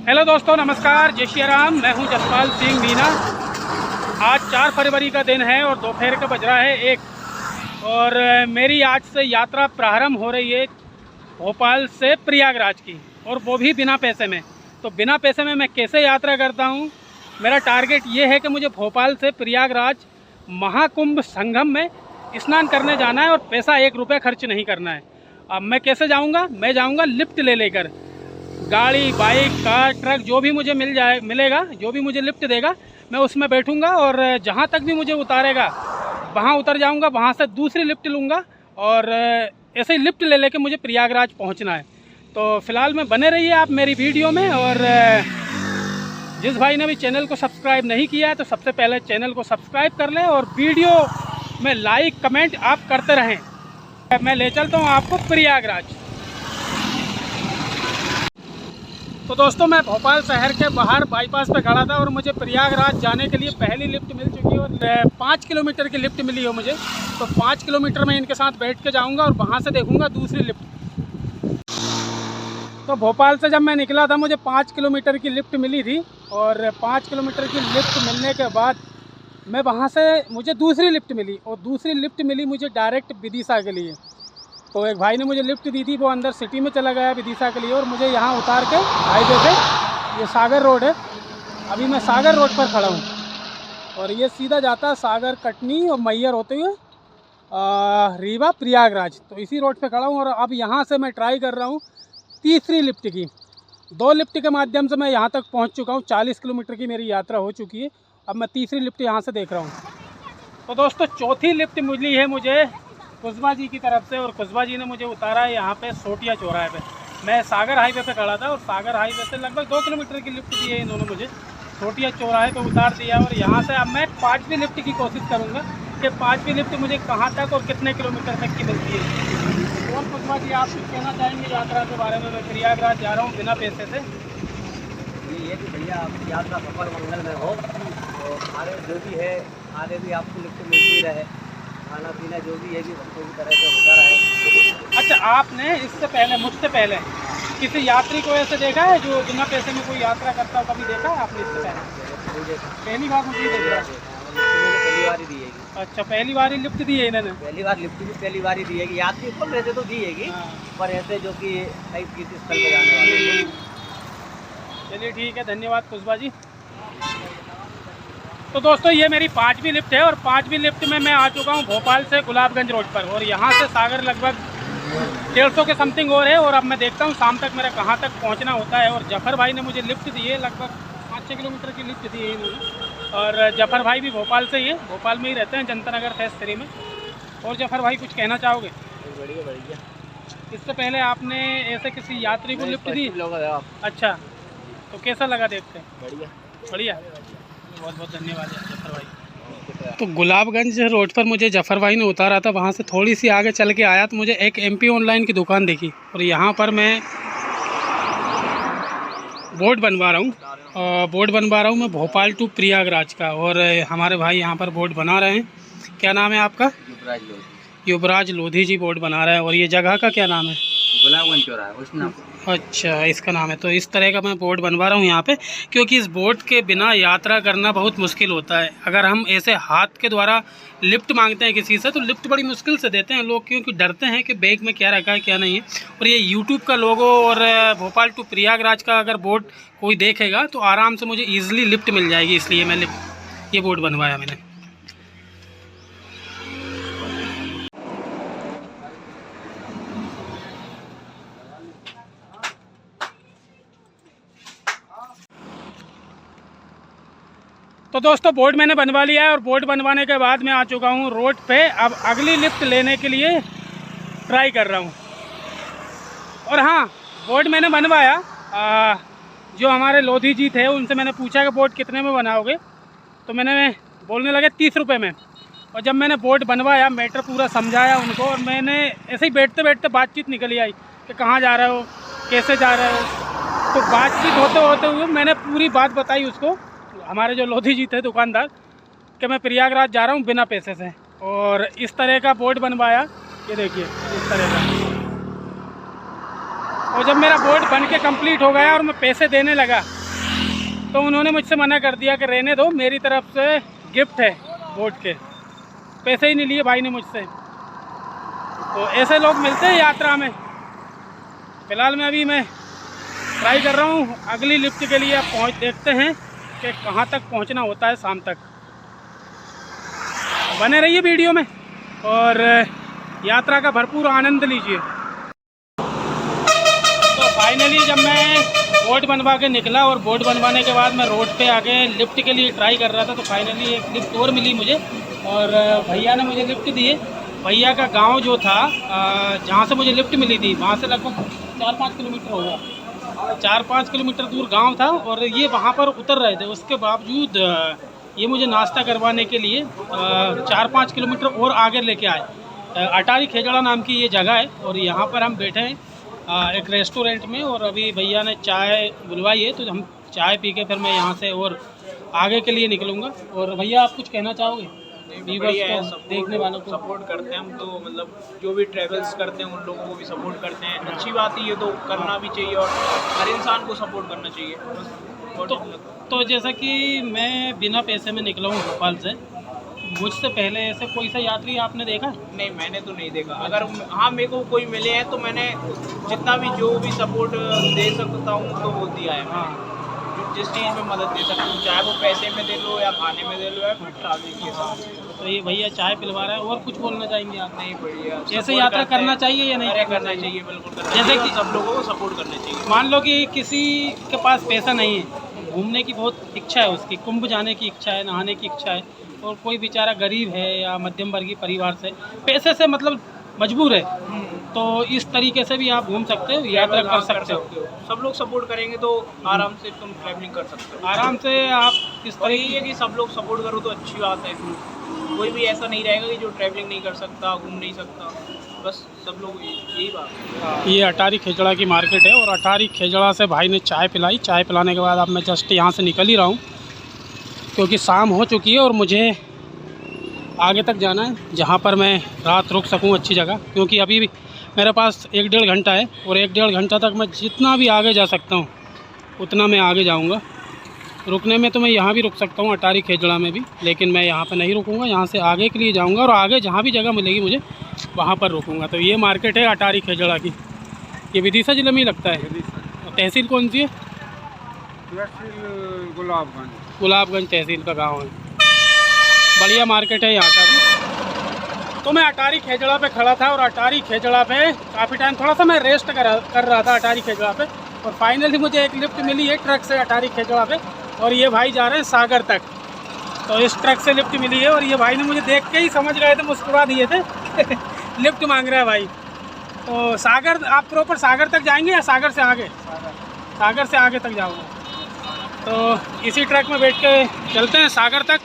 Hello दोस्तों, नमस्कार, जय श्री राम। मैं हूं जसपाल सिंह मीना। आज 4 फरवरी का दिन है और दोपहर का बज रहा है 1 और मेरी आज से यात्रा प्रारंभ हो रही है भोपाल से प्रयागराज की, और वो भी बिना पैसे में। तो बिना पैसे में मैं कैसे यात्रा करता हूं? मेरा टारगेट ये है कि मुझे भोपाल से प्रयागराज महाकुंभ संगम में स्नान करने जाना है और पैसा 1 रुपये खर्च नहीं करना है। अब मैं कैसे जाऊंगा? मैं जाऊंगा लिफ्ट ले लेकर। गाड़ी, बाइक, कार, ट्रक जो भी मुझे मिलेगा, जो भी मुझे लिफ्ट देगा, मैं उसमें बैठूंगा और जहां तक भी मुझे उतारेगा वहां उतर जाऊंगा। वहां से दूसरी लिफ्ट लूँगा और ऐसे ही लिफ्ट ले लेके मुझे प्रयागराज पहुंचना है। तो फिलहाल में बने रहिए आप मेरी वीडियो में। और जिस भाई ने भी चैनल को सब्सक्राइब नहीं किया है तो सबसे पहले चैनल को सब्सक्राइब कर लें और वीडियो में लाइक कमेंट आप करते रहें। मैं ले चलता हूँ आपको प्रयागराज। तो दोस्तों, मैं भोपाल शहर के बाहर बाईपास पे खड़ा था और मुझे प्रयागराज जाने के लिए पहली लिफ्ट मिल चुकी है और 5 किलोमीटर की लिफ्ट मिली है मुझे। तो 5 किलोमीटर में इनके साथ बैठ के जाऊंगा और वहां से देखूंगा दूसरी लिफ्ट। तो भोपाल से जब मैं निकला था मुझे 5 किलोमीटर की लिफ्ट मिली थी और 5 किलोमीटर की लिफ्ट मिलने के बाद मैं वहाँ से मुझे दूसरी लिफ्ट मिली और दूसरी लिफ्ट मिली मुझे डायरेक्ट विदिशा के लिए। तो एक भाई ने मुझे लिफ्ट दी थी, वो अंदर सिटी में चला गया विदिशा के लिए और मुझे यहाँ उतार के हाईवे पे, ये सागर रोड है, अभी मैं सागर रोड पर खड़ा हूँ और ये सीधा जाता है सागर, कटनी और मैहर होते हुए रीवा प्रयागराज। तो इसी रोड पे खड़ा हूँ और अब यहाँ से मैं ट्राई कर रहा हूँ तीसरी लिफ्ट की। 2 लिफ्ट के माध्यम से मैं यहाँ तक पहुँच चुका हूँ। 40 किलोमीटर की मेरी यात्रा हो चुकी है। अब मैं तीसरी लिफ्ट यहाँ से देख रहा हूँ। तो दोस्तों, चौथी लिफ्ट मिली है मुझे कुशवा जी की तरफ से और कुशवा जी ने मुझे उतारा है यहाँ पे सोटिया चौराहे पे। मैं सागर हाईवे पे खड़ा था और सागर हाईवे से लगभग 2 किलोमीटर की लिफ्ट दी है इन्होंने मुझे। सोटिया चौराहे पे उतार दिया और यहाँ से अब मैं 5वीं लिफ्ट की कोशिश करूँगा कि 5वीं लिफ्ट मुझे कहाँ तक और कितने किलोमीटर तक की मिलती है। और कुशवा जी, आप कुछ कहना चाहेंगे यात्रा के बारे में? मैं प्रयागराज जा रहा हूँ बिना पैसे से। ये कि भैया आपकी यात्रा सफल मंगल में हो तो आगे जो भी है आगे भी आपको लिफ्ट मिलती रहे, खाना पीना जो भी है भी भक्तों की तरह से होता रहे। अच्छा, आपने इससे पहले, मुझसे पहले किसी यात्री को ऐसे देखा है जो बिना पैसे में कोई यात्रा करता हो? कभी देखा है आपने इससे पहले? पहली बार मुझे देख रहा है। पहली बार ही दी है। अच्छा, पहली बार ही लिफ्ट दी है इन्होंने? पहली बार लिफ्ट भी पहली बार ही दी है। यात्री को वैसे तो दी है पर ऐसे जो कि कई किसी स्थल पर जाने वाले। चलिए ठीक है, धन्यवाद कुशवा जी। तो दोस्तों, ये मेरी 5वीं लिफ्ट है और 5वीं लिफ्ट में मैं आ चुका हूँ भोपाल से गुलाबगंज रोड पर और यहाँ से सागर लगभग 150 के समथिंग और है। और अब मैं देखता हूँ शाम तक मेरा कहाँ तक पहुँचना होता है। और जफर भाई ने मुझे लिफ्ट दी है, लगभग 5-6 किलोमीटर की लिफ्ट दी है इन्होंने। और जफर भाई भी भोपाल से ही है, भोपाल में ही रहते हैं, जनता नगर फेज 3 में। और जफर भाई, कुछ कहना चाहोगे? बढ़िया बढ़िया। इससे पहले आपने ऐसे किसी यात्री को लिफ्ट दी? अच्छा, तो कैसा लगा देखते? बढ़िया बढ़िया, बहुत बहुत धन्यवाद जफर भाई। तो गुलाबगंज रोड पर मुझे जफर भाई ने उतारा था, वहाँ से थोड़ी सी आगे चल के आया तो मुझे एक MP ऑनलाइन की दुकान दिखी और यहाँ पर मैं बोर्ड बनवा रहा हूँ मैं भोपाल टू प्रयागराज का। और हमारे भाई यहाँ पर बोर्ड बना रहे हैं। क्या नाम है आपका? युवराज लोधी जी बोर्ड बना रहे हैं। और ये जगह का क्या नाम है? गुलाबगंज चौराहा। अच्छा, इसका नाम है। तो इस तरह का मैं बोर्ड बनवा रहा हूँ यहाँ पे, क्योंकि इस बोर्ड के बिना यात्रा करना बहुत मुश्किल होता है। अगर हम ऐसे हाथ के द्वारा लिफ्ट मांगते हैं किसी से तो लिफ्ट बड़ी मुश्किल से देते हैं लोग, क्योंकि डरते हैं कि बैग में क्या रखा है क्या नहीं है। और ये यूट्यूब का लोगो और भोपाल टू प्रयागराज का अगर बोर्ड कोई देखेगा तो आराम से मुझे ईजिली लिफ्ट मिल जाएगी, इसलिए मैं ये बोर्ड बनवाया मैंने। तो दोस्तों, बोर्ड मैंने बनवा लिया है और बोर्ड बनवाने के बाद मैं आ चुका हूँ रोड पे। अब अगली लिफ्ट लेने के लिए ट्राई कर रहा हूँ। और हाँ, बोर्ड मैंने बनवाया, जो हमारे लोधी जी थे उनसे मैंने पूछा कि बोर्ड कितने में बनाओगे, तो मैंने बोलने लगे 30 रुपये में। और जब मैंने बोर्ड बनवाया, मैटर पूरा समझाया उनको और मैंने ऐसे ही बैठते बैठते बातचीत निकली आई कि कहाँ जा रहे हो, कैसे जा रहे हो। तो बातचीत होते होते हुए मैंने पूरी बात बताई उसको, हमारे जो लोधी जी थे दुकानदार, कि मैं प्रयागराज जा रहा हूँ बिना पैसे से। और इस तरह का बोर्ड बनवाया, ये देखिए इस तरह का। और जब मेरा बोट बन के कंप्लीट हो गया और मैं पैसे देने लगा तो उन्होंने मुझसे मना कर दिया कि रहने दो, मेरी तरफ से गिफ्ट है बोट के, पैसे ही नहीं लिए भाई ने मुझसे। तो ऐसे लोग मिलते हैं यात्रा में। फ़िलहाल मैं ट्राई कर रहा हूँ अगली लिफ्ट के लिए। अब देखते हैं कि कहाँ तक पहुँचना होता है शाम तक। बने रहिए वीडियो में और यात्रा का भरपूर आनंद लीजिए। तो फाइनली जब मैं बोट बनवा के निकला और बोट बनवाने के बाद मैं रोड पे आके लिफ्ट के लिए ट्राई कर रहा था, तो फाइनली एक लिफ्ट और मिली मुझे और भैया ने मुझे लिफ्ट दिए। भैया का गांव जो था जहां से मुझे लिफ्ट मिली थी वहां से लगभग 4-5 किलोमीटर होगा, 4-5 किलोमीटर दूर गांव था और ये वहां पर उतर रहे थे। उसके बावजूद ये मुझे नाश्ता करवाने के लिए 4-5 किलोमीटर और आगे लेके आए। अटारी खेजड़ा नाम की ये जगह है और यहाँ पर हम बैठे हैं एक रेस्टोरेंट में और अभी भैया ने चाय बुलवाई है, तो हम चाय पी के फिर मैं यहाँ से और आगे के लिए निकलूँगा। और भैया आप कुछ कहना चाहोगे? देखने वालों को सपोर्ट करते हैं हम, तो मतलब जो भी ट्रैवल्स करते हैं उन लोगों को भी सपोर्ट करते हैं। अच्छी बात है, ये तो करना भी चाहिए और हर इंसान को सपोर्ट करना चाहिए। तो जैसा कि मैं बिना पैसे में निकला हूँ भोपाल से, मुझसे पहले ऐसे कोई सा यात्री आपने देखा? नहीं, मैंने तो नहीं देखा। अगर हाँ मेरे को कोई मिले हैं तो मैंने जितना भी जो भी सपोर्ट दे सकता हूँ तो वो दिया है। हाँ, जिस चीज़ में मदद दे सकता हूँ, चाहे वो पैसे में दे लो या खाने में दे लो या फिर ट्रैवलिंग के साथ। तो ये भैया चाय पिलवा रहा है। और कुछ बोलना चाहेंगे आप? नहीं, बढ़िया। जैसे यात्रा करना चाहिए या नहीं करना चाहिए? बिल्कुल, जैसे कि सब लोगों को सपोर्ट करना चाहिए। मान लो कि किसी के पास पैसा नहीं है, घूमने की बहुत इच्छा है, उसकी कुंभ जाने की इच्छा है, नहाने की इच्छा है, और कोई बेचारा गरीब है या मध्यम वर्गीय परिवार से पैसे से मतलब मजबूर है, तो इस तरीके से भी आप घूम सकते हो, यात्रा कर सकते हो। सब लोग सपोर्ट करेंगे तो आराम से तुम ट्रैवलिंग कर सकते हो। आराम से आप इस तरीके की सब लोग सपोर्ट करो तो अच्छी बात है। कोई भी ऐसा नहीं रहेगा कि जो ट्रैवलिंग नहीं कर सकता, घूम नहीं सकता। बस सब लोग यही बात है। ये अटारी खेजड़ा की मार्केट है और अटारी खेजड़ा से भाई ने चाय पिलाई। चाय पिलाने के बाद अब मैं जस्ट यहाँ से निकल ही रहा हूँ क्योंकि शाम हो चुकी है और मुझे आगे तक जाना है जहाँ पर मैं रात रुक सकूँ अच्छी जगह, क्योंकि अभी भी मेरे पास 1-1.5 घंटा है और 1-1.5 घंटा तक मैं जितना भी आगे जा सकता हूँ उतना मैं आगे जाऊँगा। रुकने में तो मैं यहाँ भी रुक सकता हूँ अटारी खेजड़ा में भी, लेकिन मैं यहाँ पर नहीं रुकूँगा, यहाँ से आगे के लिए जाऊँगा और आगे जहाँ भी जगह मिलेगी मुझे वहाँ पर रुकूँगा। तो ये मार्केट है अटारी खेजड़ा की। ये विदिशा जिले में ही लगता है। तहसील कौन सी है? गुलाबगंज तहसील का गाँव है। बढ़िया मार्केट है यहाँ का भी। तो मैं अटारी खेजड़ा पे खड़ा था और अटारी खेजड़ा पे काफ़ी टाइम थोड़ा सा मैं रेस्ट कर रहा था अटारी खेजड़ा पे, और फाइनली मुझे एक लिफ्ट मिली है ट्रक से अटारी खेजड़ा पे, और ये भाई जा रहे हैं सागर तक। तो इस ट्रक से लिफ्ट मिली है और ये भाई ने मुझे देख के ही समझ गए थे, मुस्कुरा दिए थे लिफ्ट मांग रहा है भाई। तो सागर, आप प्रॉपर सागर तक जाएंगे या सागर से आगे? सागर से आगे तक जाऊँगा। तो इसी ट्रक में बैठ के चलते हैं सागर तक।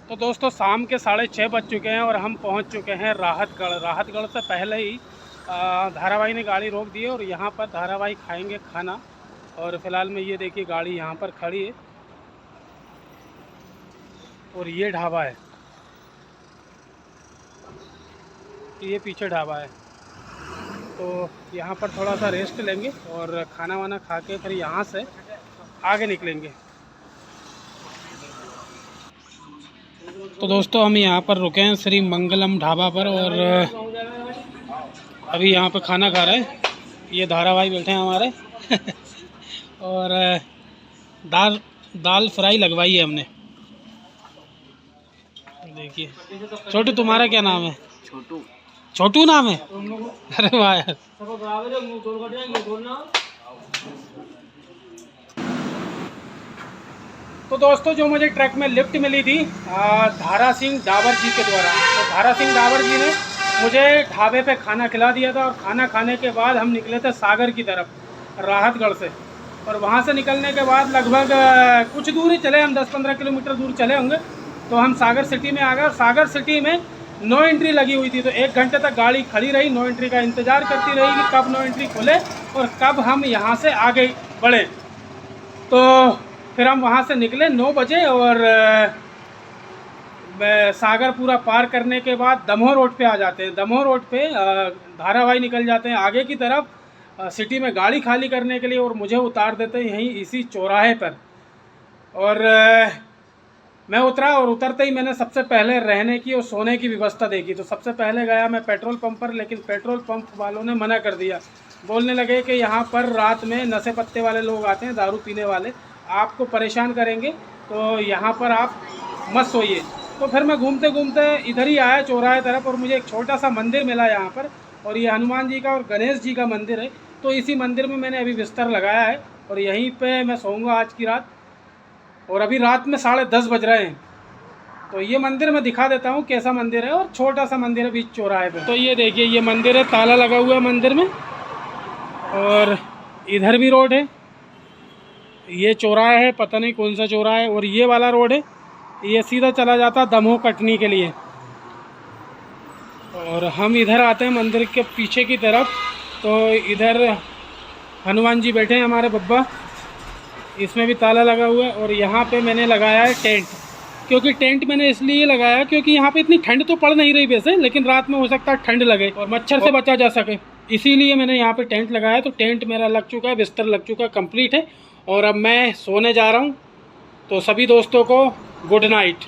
तो दोस्तों शाम के 6:30 बज चुके हैं और हम पहुंच चुके हैं राहतगढ़। राहतगढ़ से पहले ही धारावाही ने गाड़ी रोक दी है और यहाँ पर धारावाही खाएंगे खाना। और फिलहाल में ये देखिए गाड़ी यहाँ पर खड़ी है और ये ढाबा है, ये पीछे ढाबा है। तो यहाँ पर थोड़ा सा रेस्ट लेंगे और खाना वाना खा के फिर यहाँ से आगे निकलेंगे। तो दोस्तों हम यहाँ पर रुके हैं श्री मंगलम ढाबा पर और अभी यहाँ पर खाना खा रहे हैं। ये धारावाही बैठे हैं हमारे और दाल फ्राई लगवाई है हमने। देखिए छोटू, तुम्हारा क्या नाम है? छोटू नाम है? अरे वाह यार। तो दोस्तों जो मुझे ट्रक में लिफ्ट मिली थी धारा सिंह डाबर जी के द्वारा, तो धारा सिंह डाबर जी ने मुझे ढाबे पे खाना खिला दिया था और खाना खाने के बाद हम निकले थे सागर की तरफ राहतगढ़ से। और वहाँ से निकलने के बाद लगभग कुछ दूर ही चले, हम 10-15 किलोमीटर दूर चले होंगे, तो हम सागर सिटी में आ गए। और सागर सिटी में नो एंट्री लगी हुई थी, तो 1 घंटे तक गाड़ी खड़ी रही, नो एंट्री का इंतज़ार करती रही कि कब नो एंट्री खुले और कब हम यहाँ से आगे बढ़े। तो फिर हम वहाँ से निकले 9 बजे और सागरपुरा पार करने के बाद दमोह रोड पे आ जाते हैं। दमोह रोड पे धारावाही निकल जाते हैं आगे की तरफ सिटी में गाड़ी खाली करने के लिए, और मुझे उतार देते हैं यहीं इसी चौराहे पर। और मैं उतरा, और उतरते ही मैंने सबसे पहले रहने की और सोने की व्यवस्था देखी। तो सबसे पहले गया मैं पेट्रोल पंप पर, लेकिन पेट्रोल पंप वालों ने मना कर दिया। बोलने लगे कि यहाँ पर रात में नशे पत्ते वाले लोग आते हैं, दारू पीने वाले, आपको परेशान करेंगे, तो यहाँ पर आप मत सोइए। तो फिर मैं घूमते घूमते इधर ही आया चौराहे तरफ, और मुझे एक छोटा सा मंदिर मिला यहाँ पर, और ये हनुमान जी का और गणेश जी का मंदिर है। तो इसी मंदिर में मैंने अभी बिस्तर लगाया है, और यहीं पे मैं सोऊंगा आज की रात। और अभी रात में 10:30 बज रहे हैं। तो ये मंदिर मैं दिखा देता हूँ कैसा मंदिर है, और छोटा सा मंदिर है बीच चौराहे पे। तो ये देखिए, ये मंदिर है, ताला लगा हुआ है मंदिर में, और इधर भी रोड है। ये चौराहा है, पता नहीं कौन सा चौराहा है, और ये वाला रोड है, ये सीधा चला जाता दमोह कटनी के लिए। और हम इधर आते हैं मंदिर के पीछे की तरफ। तो इधर हनुमान जी बैठे हैं हमारे बब्बा, इसमें भी ताला लगा हुआ है। और यहाँ पे मैंने लगाया है टेंट, क्योंकि टेंट मैंने इसलिए लगाया क्योंकि यहाँ पे इतनी ठंड तो पड़ नहीं रही वैसे, लेकिन रात में हो सकता है ठंड लगे और मच्छर से बचा जा सके, इसीलिए मैंने यहाँ पे टेंट लगाया। तो टेंट मेरा लग चुका है, बिस्तर लग चुका है, कंप्लीट है, और अब मैं सोने जा रहा हूँ। तो सभी दोस्तों को गुड नाइट।